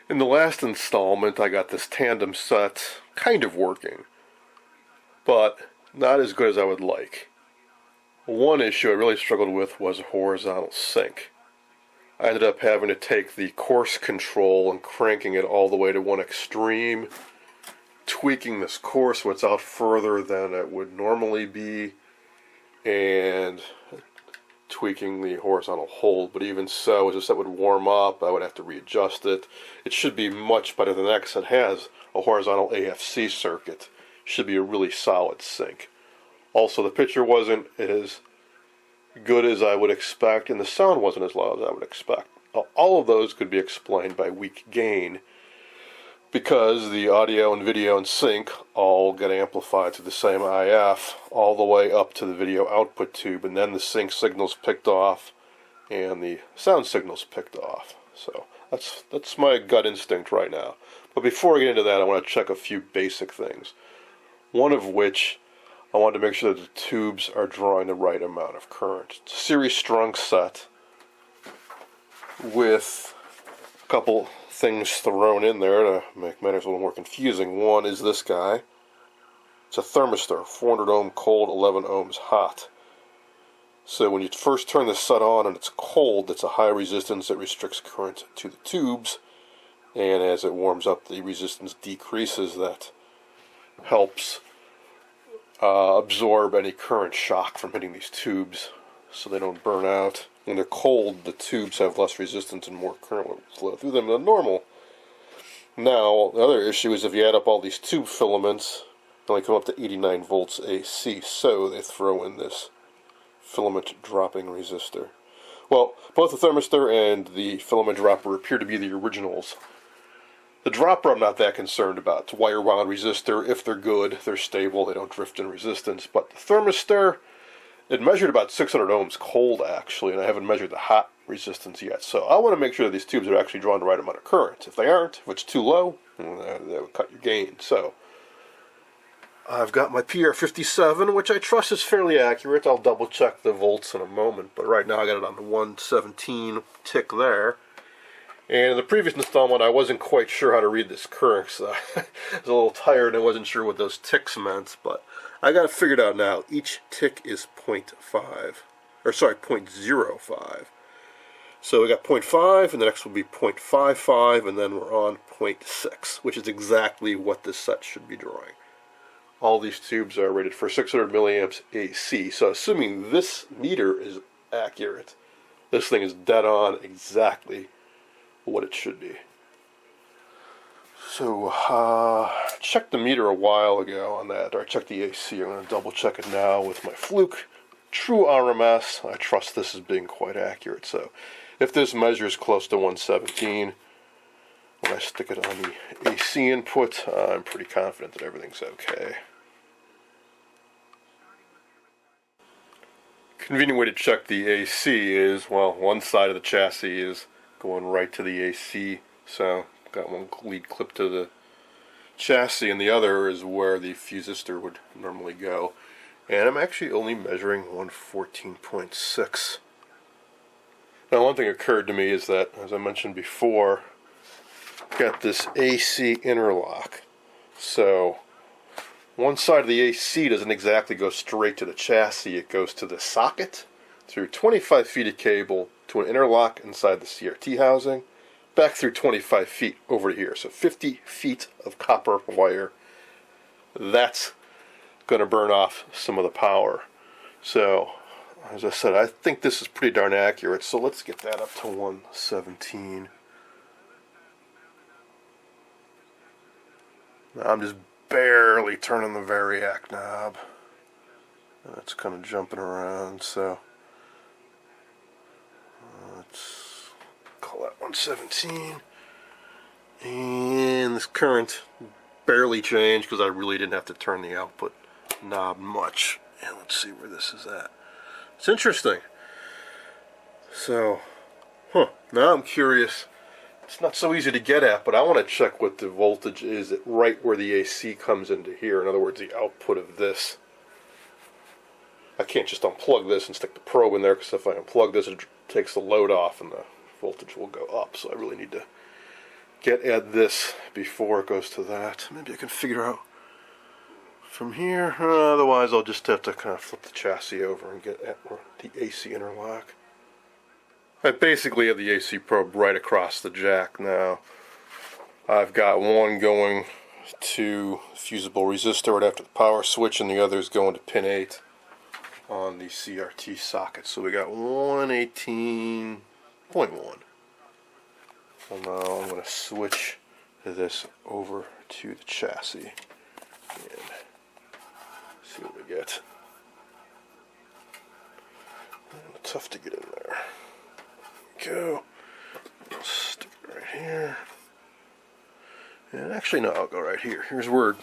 In the last installment, I got this tandem set kind of working, but not as good as I would like. One issue I really struggled with was a horizontal sync. I ended up having to take the course control and cranking it all the way to one extreme, tweaking this course so it's out further than it would normally be, and tweaking the horizontal hold. But even so, as the set would warm up, I would have to readjust it. It should be much better than that because it has a horizontal AFC circuit. Should be a really solid sync. Also, the picture wasn't as good as I would expect, and the sound wasn't as loud as I would expect. All of those could be explained by weak gain, because the audio and video and sync all get amplified to the same IF all the way up to the video output tube, and then the sync signal's picked off and the sound signal's picked off. So that's my gut instinct right now. But before I get into that, I want to check a few basic things. One of which, I wanted to make sure that the tubes are drawing the right amount of current. It's a series strung set with a couple things thrown in there to make matters a little more confusing. One is this guy. It's a thermistor, 400 ohm cold, 11 ohms hot. So when you first turn the set on and it's cold, it's a high resistance that restricts current to the tubes, and as it warms up, the resistance decreases. That helps absorb any current shock from hitting these tubes so they don't burn out. When they're cold, the tubes have less resistance and more current will flow through them than normal. Now, the other issue is if you add up all these tube filaments, they only come up to 89 volts AC, so they throw in this filament dropping resistor. Well, both the thermistor and the filament dropper appear to be the originals. The dropper I'm not that concerned about. It's a wire wound resistor. If they're good, they're stable, they don't drift in resistance. But the thermistor, it measured about 600 ohms cold, actually, and I haven't measured the hot resistance yet. So I want to make sure that these tubes are actually drawing the right amount of current. If they aren't, if it's too low, that would cut your gain. So I've got my PR57, which I trust is fairly accurate. I'll double check the volts in a moment, but right now I got it on the 117 tick there. And in the previous installment, I wasn't quite sure how to read this current, so I was a little tired and I wasn't sure what those ticks meant, but I got it figured out now. Each tick is 0.05. So we got 0.5, and the next will be 0.55, and then we're on 0.6, which is exactly what this set should be drawing. All these tubes are rated for 600 milliamps AC, so assuming this meter is accurate, this thing is dead on exactly what it should be. So, checked the meter a while ago on that, or I checked the AC. I'm going to double check it now with my Fluke True RMS. I trust this as being quite accurate. So, if this measures close to 117, when I stick it on the AC input, I'm pretty confident that everything's okay. Convenient way to check the AC is, well, one side of the chassis is going right to the AC, so got one lead clip to the chassis, and the other is where the fusistor would normally go. And I'm actually only measuring 114.6. Now, one thing occurred to me is that, as I mentioned before, got this AC interlock. So one side of the AC doesn't exactly go straight to the chassis. It goes to the socket through 25 feet of cable to an interlock inside the CRT housing, back through 25 feet over to here. So 50 feet of copper wire. That's going to burn off some of the power. So, as I said, I think this is pretty darn accurate. So let's get that up to 117. Now I'm just barely turning the variac knob. It's kind of jumping around, so let's call that 117. And this current barely changed because I really didn't have to turn the output knob much. And let's see where this is at. It's interesting. So, now I'm curious. It's not so easy to get at, but I want to check what the voltage is at right where the AC comes into here. In other words, the output of this. I can't just unplug this and stick the probe in there, because if I unplug this, it takes the load off and the voltage will go up. So I really need to get at this before it goes to that. Maybe I can figure out from here. Otherwise, I'll just have to kind of flip the chassis over and get at the AC interlock. I basically have the AC probe right across the jack now. I've got one going to fusible resistor right after the power switch, and the other is going to pin 8 on the CRT socket. So we got 118.1. So now I'm going to switch this over to the chassis and see what we get. Tough to get in there. Go. Stick it right here. And actually, no, I'll go right here. Here's where,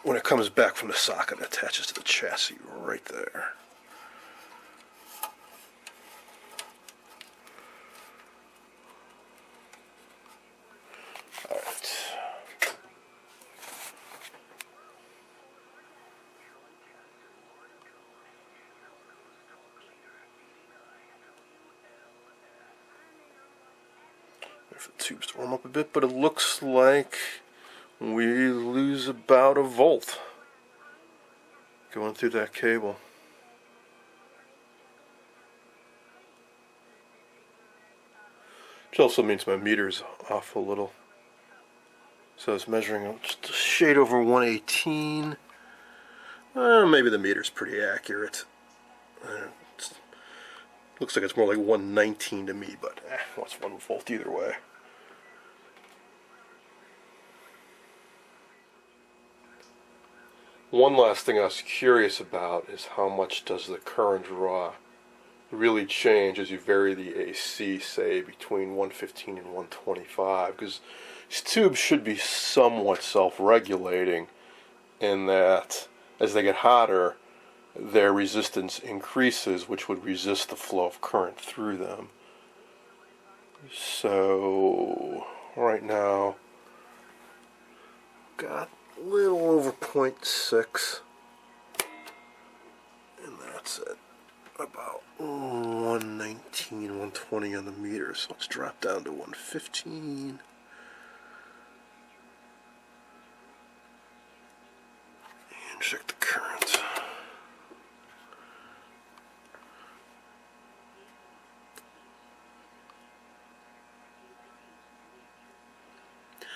when it comes back from the socket, it attaches to the chassis right there. Alright. If the tubes to warm up a bit, but it looks like we lose about a volt going through that cable. Which also means my meter's off a little. So it's measuring just a shade over 118. Maybe the meter's pretty accurate. Looks like it's more like 119 to me, but what's 1 volt either way. One last thing I was curious about is how much does the current draw really change as you vary the AC, say, between 115 and 125, because these tubes should be somewhat self-regulating in that as they get hotter, their resistance increases, which would resist the flow of current through them. So right now, got a little over 0.6, and that's it. About 119, 120 on the meter, so let's drop down to 115. And check the current.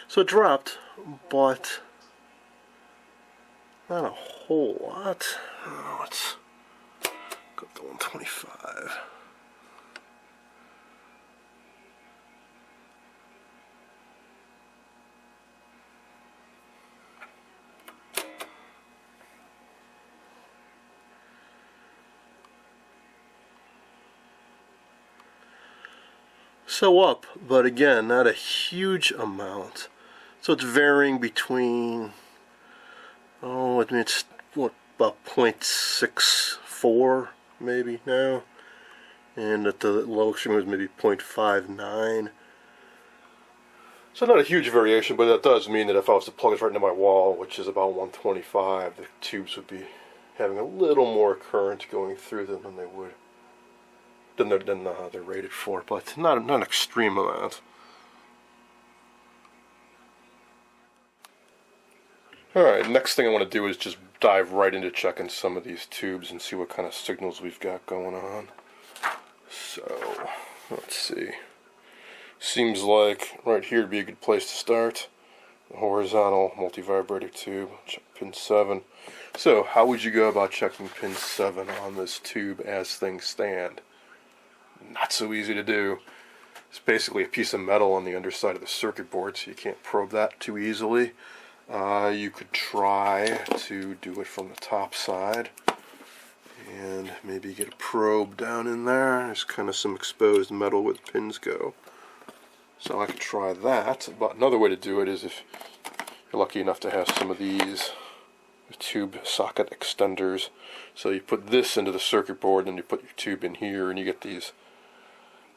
So it dropped, but not a whole lot. Let's go up to 125. So up, but again, not a huge amount. So it's varying between, I mean, it's what, about 0.64 maybe now, and at the low extreme was maybe 0.59. So not a huge variation, but that does mean that if I was to plug it right into my wall, which is about 125, the tubes would be having a little more current going through them than they would, than they're rated for, but not an extreme amount. Alright, next thing I want to do is just dive right into checking some of these tubes and see what kind of signals we've got going on. So, let's see. Seems like right here would be a good place to start. The horizontal multi-vibrator tube, check pin 7. So, how would you go about checking pin 7 on this tube as things stand? Not so easy to do. It's basically a piece of metal on the underside of the circuit board, so you can't probe that too easily. You could try to do it from the top side and maybe get a probe down in there. There's kind of some exposed metal where the pins go. So I could try that. But another way to do it is if you're lucky enough to have some of these tube socket extenders. So you put this into the circuit board and you put your tube in here and you get these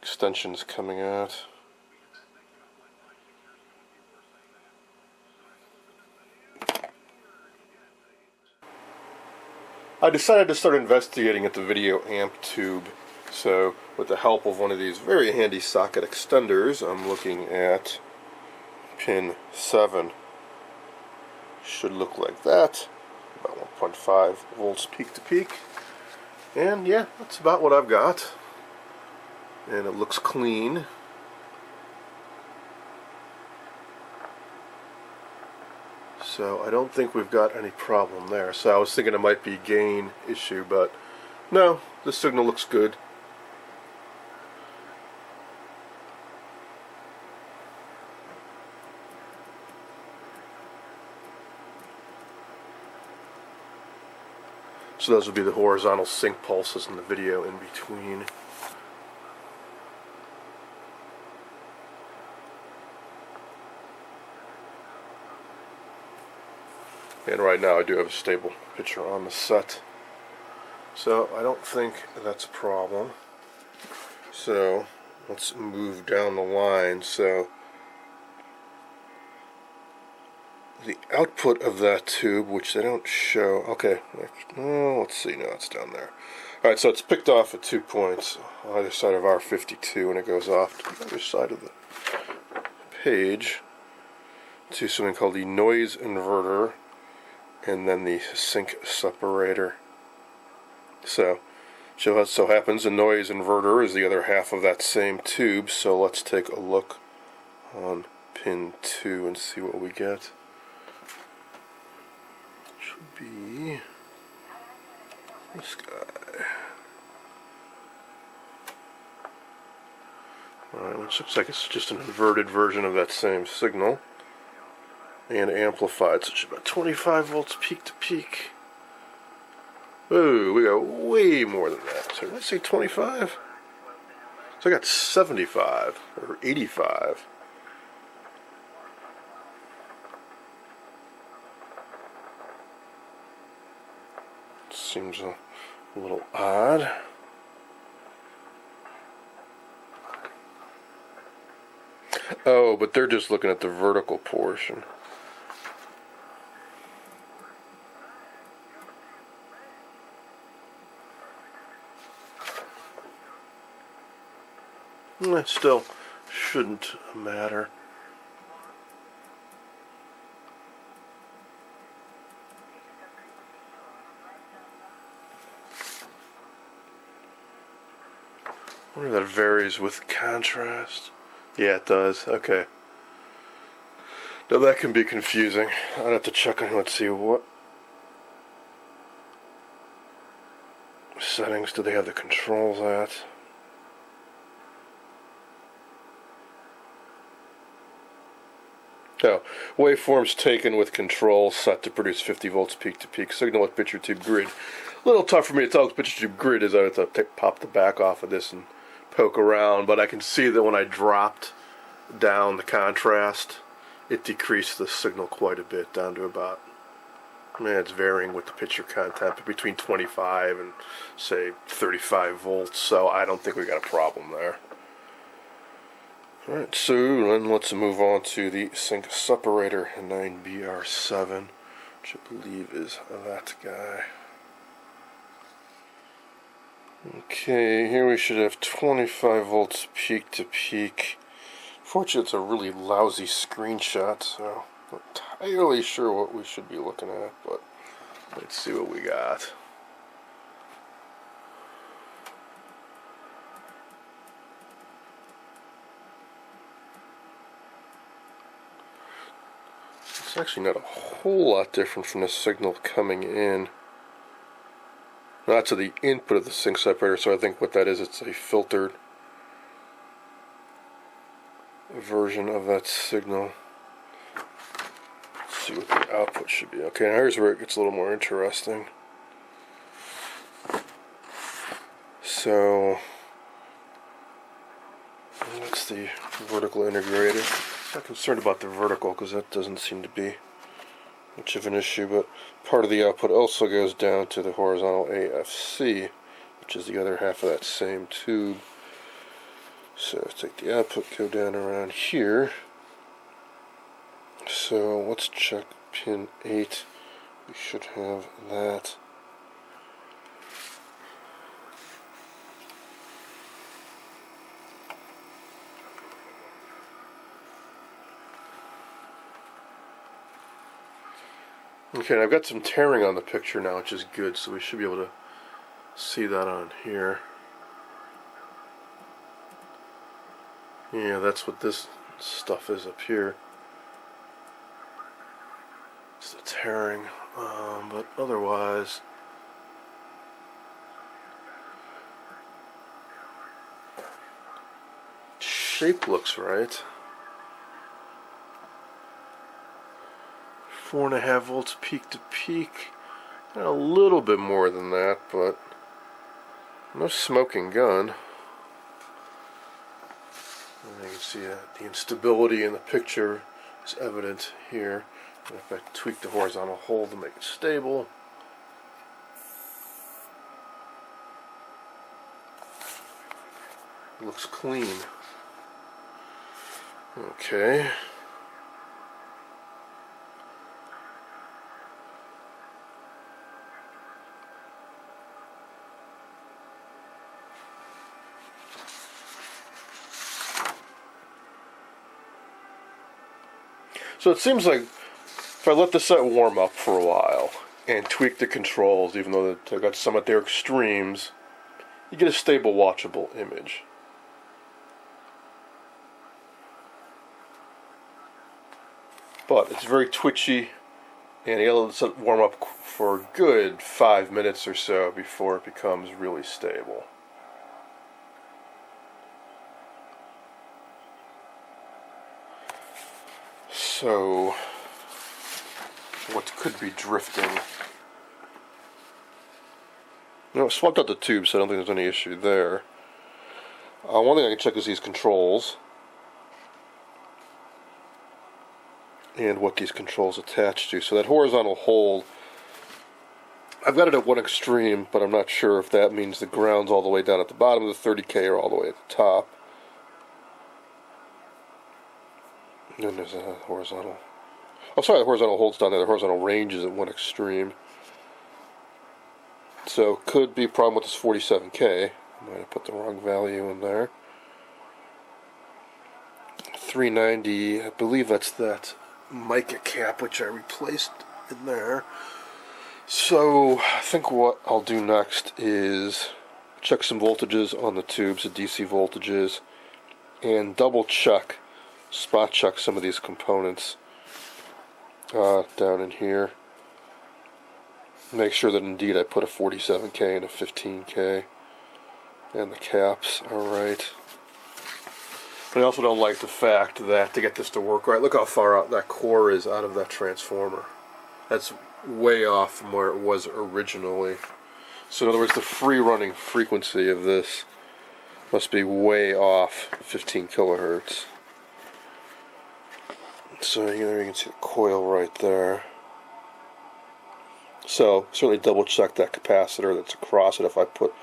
extensions coming out. I decided to start investigating at the video amp tube. So with the help of one of these very handy socket extenders, I'm looking at pin 7 should look like that, about 1.5 volts peak to peak. And yeah, that's about what I've got, and it looks clean. So I don't think we've got any problem there. So I was thinking it might be a gain issue, but no, the signal looks good. So those would be the horizontal sync pulses in the video in between. And right now I do have a stable picture on the set, so I don't think that's a problem. So let's move down the line. So the output of that tube, which they don't show, okay, well, let's see, no, it's down there. Alright, so it's picked off at 2 points on either side of R52, and it goes off to the other side of the page to something called the noise inverter, and then the sync separator. So so happens the noise inverter is the other half of that same tube, so let's take a look on pin 2 and see what we get. Should be this guy. Alright, which looks like it's just an inverted version of that same signal, and amplified, so it's about 25 volts peak to peak. Ooh, we got way more than that. So did I say 25? So I got 75 or 85. Seems a little odd. Oh, but they're just looking at the vertical portion. It still shouldn't matter. I wonder if that varies with contrast. Yeah, it does. Okay. Now that can be confusing. I'd have to check on, let's see, what settings do they have the controls at? Oh, waveforms taken with control set to produce 50 volts peak to peak signal with picture tube grid. A little tough for me to tell what picture tube grid is. I have to pop the back off of this and poke around, but I can see that when I dropped down the contrast, it decreased the signal quite a bit, down to about, it's varying with the picture content, but between 25 and say 35 volts, so I don't think we got a problem there. Alright, so then let's move on to the sync separator 9BR7, which I believe is that guy. Okay, here we should have 25 volts peak to peak. Fortunately, it's a really lousy screenshot, so I'm not entirely sure what we should be looking at, but let's see what we got. It's actually not a whole lot different from the signal coming in. Not to the input of the sync separator, so I think what that is, it's a filtered version of that signal. Let's see what the output should be. Okay, now here's where it gets a little more interesting. So that's the vertical integrator. I'm not concerned about the vertical because that doesn't seem to be much of an issue, but part of the output also goes down to the horizontal AFC, which is the other half of that same tube. So take the output, go down around here. So let's check pin 8. We should have that. Okay, and I've got some tearing on the picture now, which is good, so we should be able to see that on here. Yeah, that's what this stuff is up here. It's the tearing, but otherwise, shape looks right. 4.5 volts peak to peak. A little bit more than that, but no smoking gun. And you can see that the instability in the picture is evident here. And if I tweak the horizontal hold to make it stable, it looks clean. Okay. So it seems like if I let the set warm up for a while and tweak the controls, even though they've got some at their extremes, you get a stable, watchable image. But it's very twitchy, and you gotta let the set warm up for a good 5 minutes or so before it becomes really stable. So, what could be drifting? No, I swapped out the tube, so I don't think there's any issue there. One thing I can check is these controls, and what these controls attach to. So that horizontal hold, I've got it at one extreme, but I'm not sure if that means the ground's all the way down at the bottom of the 30K or all the way at the top. And there's a horizontal. Oh, sorry, the horizontal hold's down there. The horizontal range is at one extreme. So, could be a problem with this 47K. I might have put the wrong value in there. 390, I believe that's that mica cap, which I replaced in there. So, I think what I'll do next is check some voltages on the tubes, the DC voltages, and double check, spot check some of these components down in here. Make sure that indeed I put a 47K and a 15K, and the caps are right. But I also don't like the fact that to get this to work right, look how far out that core is out of that transformer. That's way off from where it was originally. So in other words, the free running frequency of this must be way off 15 kilohertz. So there you can see the coil right there. So certainly double check that capacitor that's across it. If I put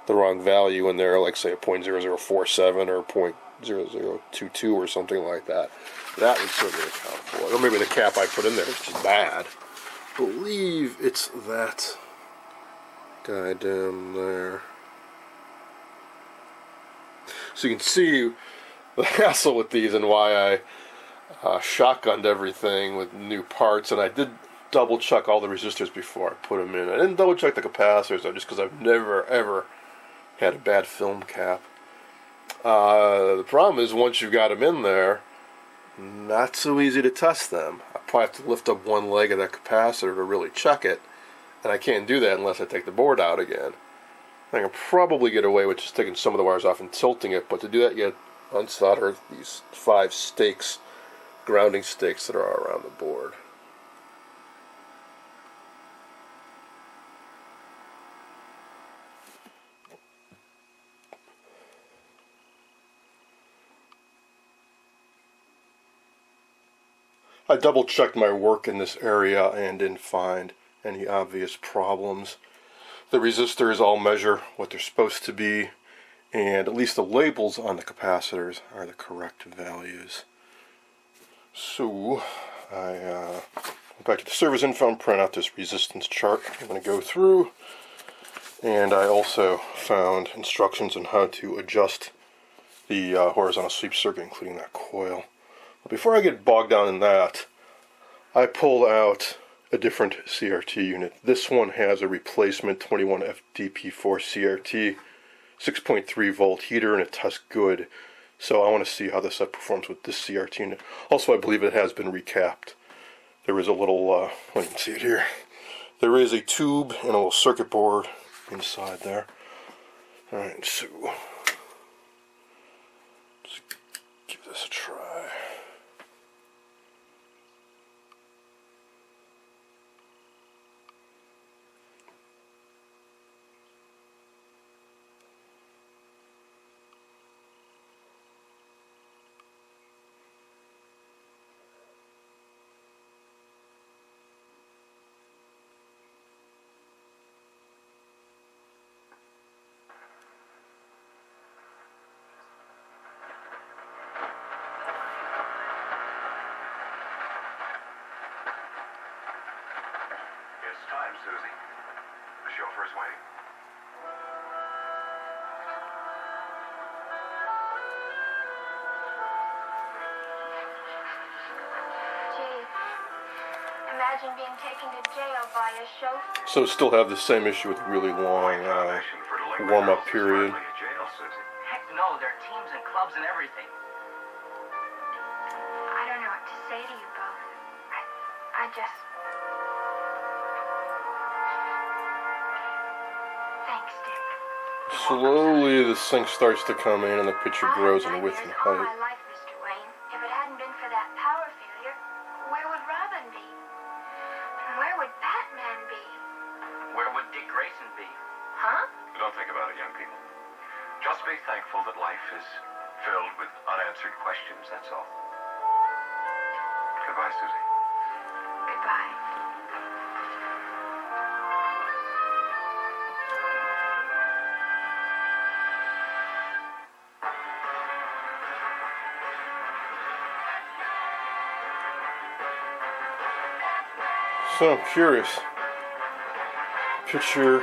the wrong value in there, like say a 0.0047 or 0.0022 or something like that, that would certainly account for it. Or maybe the cap I put in there is just bad. I believe it's that guy down there. So you can see the hassle with these and why I shotgunned everything with new parts, and I did double check all the resistors before I put them in. I didn't double check the capacitors though, just because I've never ever had a bad film cap. The problem is once you've got them in there, not so easy to test them. I probably have to lift up one leg of that capacitor to really check it, and I can't do that unless I take the board out again. I can probably get away with just taking some of the wires off and tilting it, but to do that you unsolder these 5 stakes, grounding stakes that are around the board. I double checked my work in this area and didn't find any obvious problems. The resistors all measure what they're supposed to be, and at least the labels on the capacitors are the correct values. So I went back to the service info and print out this resistance chart I'm going to go through, and I also found instructions on how to adjust the horizontal sweep circuit, including that coil. But before I get bogged down in that, I pulled out a different CRT unit. This one has a replacement 21FDP4 CRT, 6.3 volt heater, and it tests good. So I want to see how this set performs with this CRT unit. Also, I believe it has been recapped. There is a little, you can see it here. There is a tube and a little circuit board inside there. Alright, so let's give this a try. Time, Susie. The chauffeur's waiting. Gee, imagine being taken to jail by a chauffeur. So still have the same issue with really long warm-up period. Heck no, there are teams and clubs and everything. I don't know what to say to you both. I just... Thanks, Dick. Slowly the sync starts to come in and the picture grows in width and all height. my life, Mr. Wayne. If it hadn't been for that power failure, where would Robin be? And where would Batman be? Where would Dick Grayson be? Huh? Don't think about it, young people. Just be thankful that life is filled with unanswered questions, that's all. Goodbye, Susie. Goodbye. So I'm curious. Picture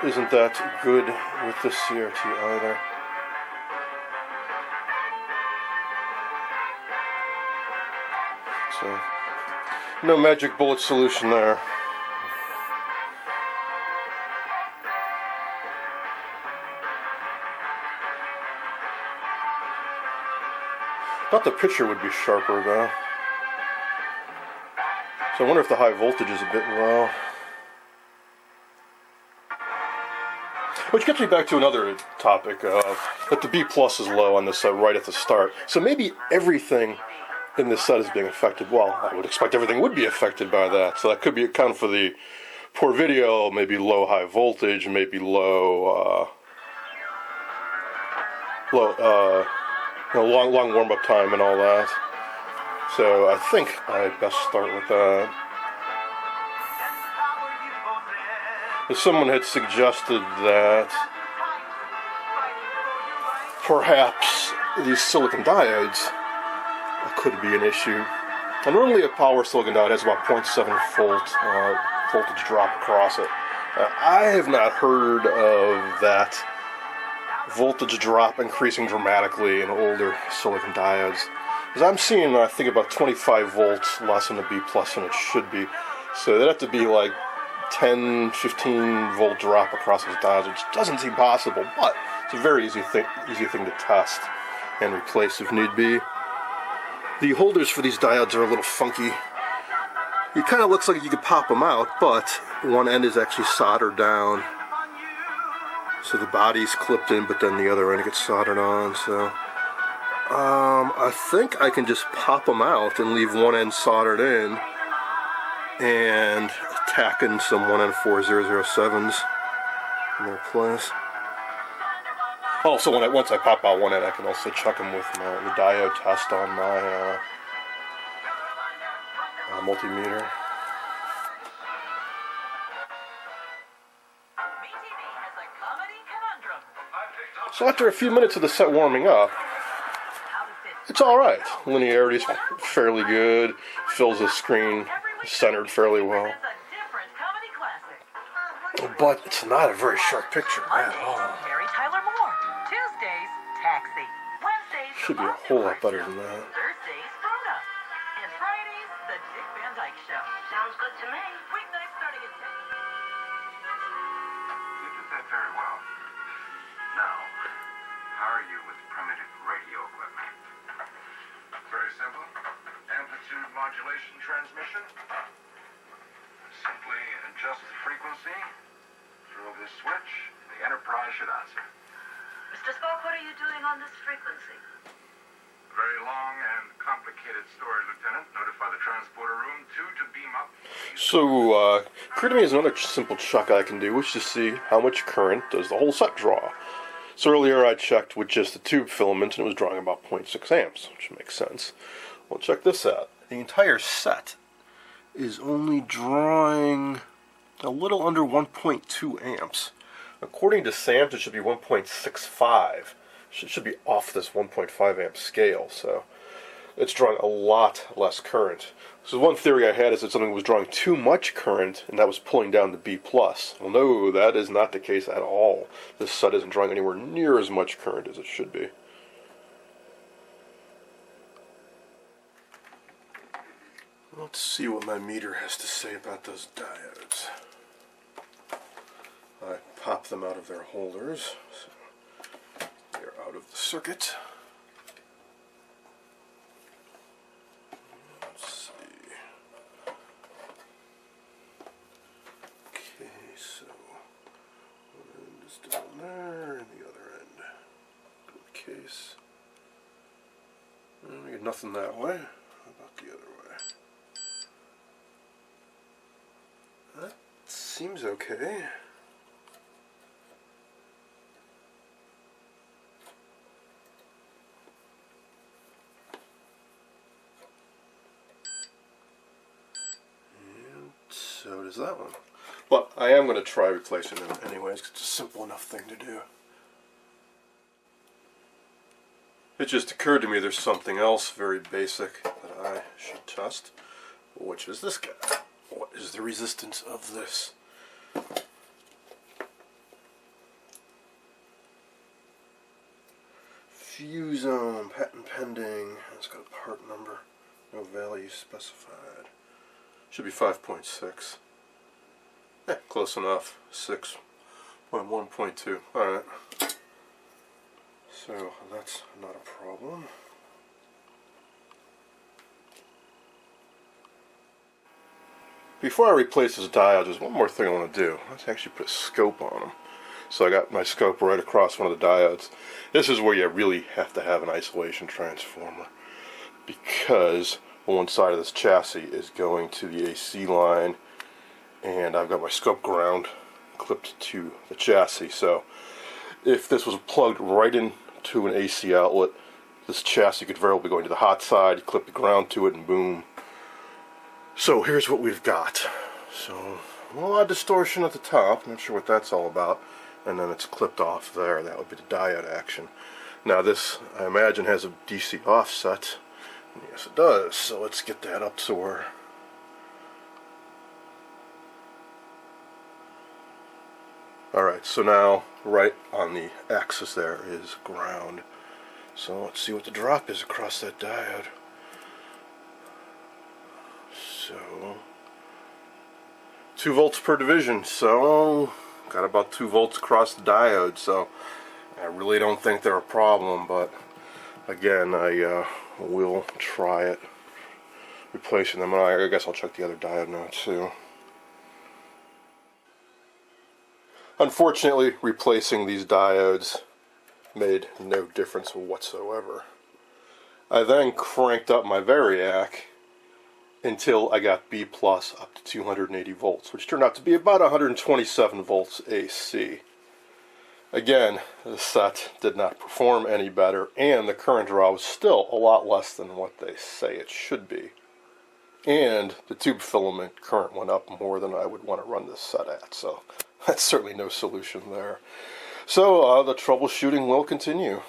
isn't that good with this CRT either. So no magic bullet solution there. Thought the picture would be sharper though. So I wonder if the high voltage is a bit low. Which gets me back to another topic, that the B plus is low on this set right at the start. So maybe everything in this set is being affected. Well, I would expect everything would be affected by that. So that could be account for the poor video, maybe low high voltage, maybe low, long warm-up time and all that. So I think I'd best start with that. Someone had suggested that perhaps these silicon diodes could be an issue. And normally a power silicon diode has about 0.7 volt voltage drop across it. I have not heard of that voltage drop increasing dramatically in older silicon diodes. Because I'm seeing, I think, about 25 volts less in the B plus than it should be. So that'd have to be like 10, 15 volt drop across those diodes, which doesn't seem possible, but it's a very easy thing to test and replace if need be. The holders for these diodes are a little funky. It kind of looks like you could pop them out, but one end is actually soldered down. So the body's clipped in, but then the other end gets soldered on, so... I think I can just pop them out and leave one end soldered in and tack in some 1N4007s in their place. Also, once I pop out one end, I can also check them with the diode test on my multimeter. So after a few minutes of the set warming up, it's alright. Linearity's fairly good, fills the screen centered fairly well. But it's not a very sharp picture at all. Should be a whole lot better than that. Fridays, the Dick Van Dyke Show. Sounds good to me. Weeknights starting at 10. You did that very well. Now, how are you with primitive radio equipment? Very simple. Amplitude modulation transmission. Simply adjust the frequency, throw this switch, the Enterprise should answer. Mr. Spock, what are you doing on this frequency? Very long and complicated story, Lieutenant. Notify the transporter room 2 to beam up. So, occurred to me as another simple check I can do, which is to see how much current does the whole set draw. So earlier I checked with just the tube filament, and it was drawing about 0.6 amps, which makes sense. Well, check this out. The entire set is only drawing a little under 1.2 amps. According to SAMS, it should be 1.65. It should be off this 1.5 amp scale, so it's drawing a lot less current. So one theory I had is that something was drawing too much current, and that was pulling down the B+. Well, no, that is not the case at all. This set isn't drawing anywhere near as much current as it should be. Let's see what my meter has to say about those diodes. I pop them out of their holders, so they're out of the circuit. Let's see. Okay, so one end is down there, and the other end. Good case. We get nothing that way. How about the other way? That seems okay. And so does that one. But I am going to try replacing them anyways, 'cause it's a simple enough thing to do. It just occurred to me there's something else very basic that I should test, which is this guy. What is the resistance of this? Fuse on, patent pending. It's got a part number. No value specified. Should be 5.6. Close enough. 6.1.2. Alright. So that's not a problem. Before I replace this diode, there's one more thing I want to do. Let's actually put a scope on them. So I got my scope right across one of the diodes. This is where you really have to have an isolation transformer, because one side of this chassis is going to the AC line, and I've got my scope ground clipped to the chassis. So if this was plugged right into an AC outlet, this chassis could very well be going to the hot side. You clip the ground to it, and boom. So here's what we've got. So a lot of distortion at the top, not sure what that's all about, and then it's clipped off there. That would be the diode action. Now this, I imagine, has a DC offset. Yes, it does. So let's get that up to where. Alright, so now right on the axis there is ground. So let's see what the drop is across that diode. So 2 volts per division, so got about 2 volts across the diode, so I really don't think they're a problem, but again, I will try it, replacing them, and I guess I'll check the other diode now too. Unfortunately, replacing these diodes made no difference whatsoever. I then cranked up my variac until I got B plus up to 280 volts, which turned out to be about 127 volts AC. Again, the set did not perform any better, and the current draw was still a lot less than what they say it should be. And the tube filament current went up more than I would want to run this set at, so that's certainly no solution there. So the troubleshooting will continue.